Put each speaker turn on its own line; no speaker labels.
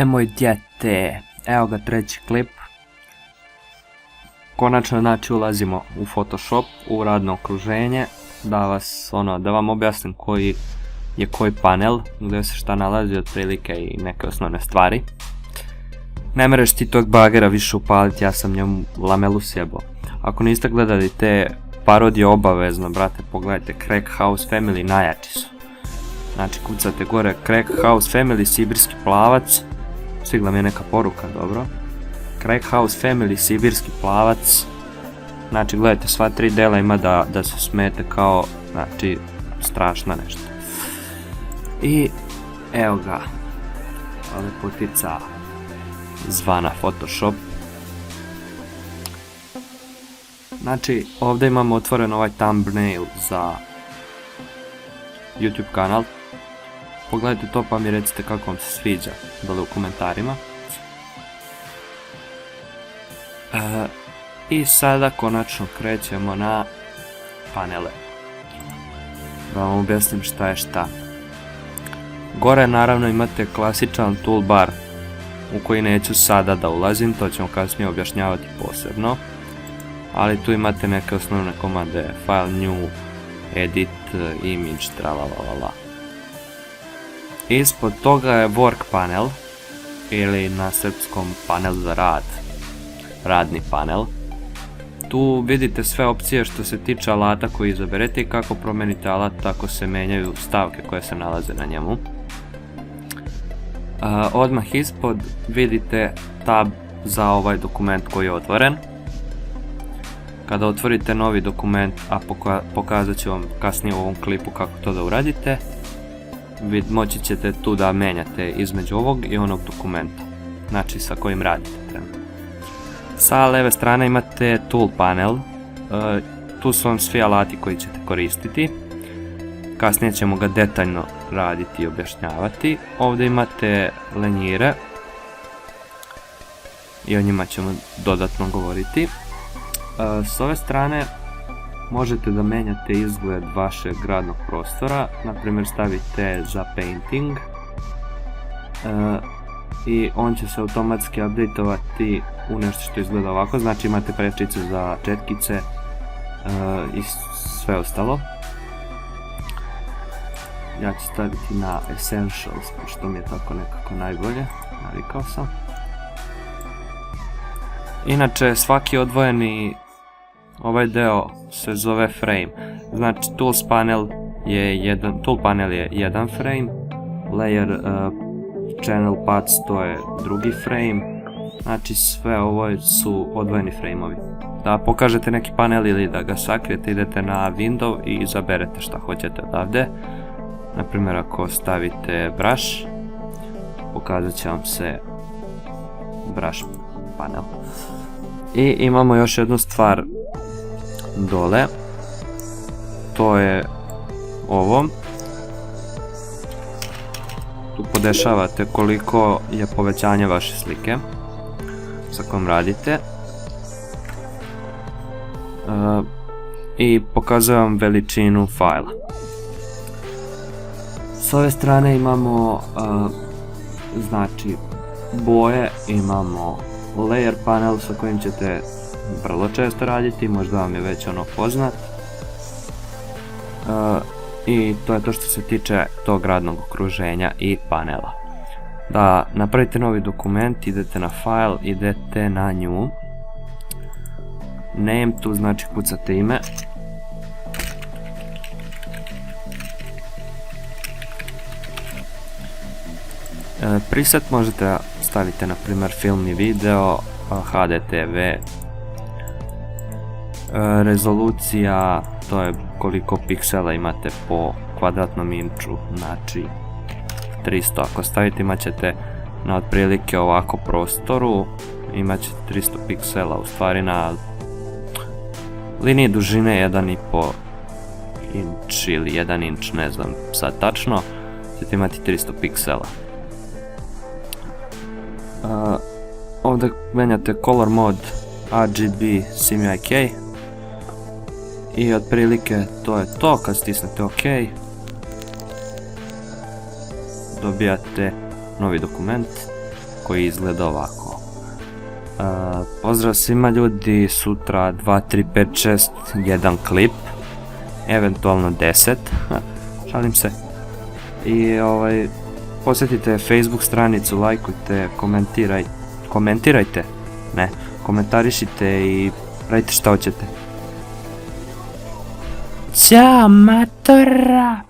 Moj djete, evo ga treći klip. Konačno znači ulazimo u Photoshop, u radno okruženje, da vam objasnim koji je koji panel, gdje se šta nalazi otprilike i neke osnovne stvari. Ne mereš ti tog bagera više upaliti, ja sam njemu lamelu sjebao. Ako niste gledali te parodije, obavezno, brate, pogledajte, Crack House Family, najjači su. Znači, kucate gore Crack House Family, sibirski plavac, stigla mi je neka poruka, dobro. Crack House Family, sibirski plavac, znači, gledajte, sva tri dela ima da se smete kao, znači, strašna nešto. I, evo ga, lepotica zvana Photoshop. Znači, ovdje imamo otvoren ovaj thumbnail za YouTube kanal. Pogledajte to pa mi recite kako vam se sviđa dole u komentarima. I sada konačno krećemo na panele. Da vam objasnim šta je šta. Gore naravno imate klasičan toolbar u koji neću sada da ulazim, to ćemo kasnije objašnjavati posebno. Ali tu imate neke osnovne komande, file new, edit, image, tralalala. Ispod toga je work panel, ili na srpskom panel za rad, radni panel. Tu vidite sve opcije što se tiče alata koji izaberete i kako promenite alat, tako se menjaju stavke koje se nalaze na njemu. Odmah ispod vidite tab za ovaj dokument koji je otvoren. Kada otvorite novi dokument, a pokazat ću vam kasnije u ovom klipu kako to da uradite, moći ćete tu da menjate između ovog i onog dokumenta, znači sa kojim radite trenutno. Sa leve strane imate tool panel, tu su vam svi alati koji ćete koristiti, kasnije ćemo ga detaljno raditi i objašnjavati. Ovdje imate lenjire i o njima ćemo dodatno govoriti. S ove strane možete da menjate izgled vašeg radnog prostora, na primjer stavite za painting i on će se automatski updateovati u nešto što izgleda ovako, znači imate prečice za četkice i sve ostalo. Ja ću staviti na Essentials, što mi je tako nekako najbolje, navikao sam. Inače, svaki odvojeni ovaj deo se zove frame, znači tool panel je jedan frame, layer channel paths to je drugi frame, znači sve ovo su odvojeni frameovi. Da pokažete neki panel ili da ga sakrijete, idete na window i izaberete šta hoćete odavde. Naprimjer, ako stavite brush, pokazat će vam se brush panel. I imamo još jednu stvar dole, to je ovo. Tu podešavate koliko je povećanje vaše slike sa kojom radite i pokazuje vam veličinu fajla. S ove strane imamo znači boje, imamo layer panel sa kojim ćete vrlo često raditi, možda vam je već ono poznat. I to je to što se tiče tog radnog okruženja i panela. Da napravite novi dokument, idete na file, idete na new. Name, tu znači kucate ime. Preset možete staviti na primjer film i video, HDTV, rezolucija, to je koliko piksela imate po kvadratnom inču, znači 300, ako stavite imat ćete na otprilike ovako prostoru, imat ćete 300 piksela, u stvari na liniji dužine 1,5 inč ili 1 inč, ne znam sad tačno, ćete imati 300 piksela. Ovdje menjate color mode RGB CMYK i otprilike to je to. Kad stisnete OK dobijate novi dokument. koji izgleda ovako. Pozdrav svima ljudi, sutra 2, 3, 5, 6, jedan klip, eventualno 10, šalim se. I posjetite Facebook stranicu, lajkujte, komentirajte, ne, komentarišite i radite šta hoćete. Ćao matora!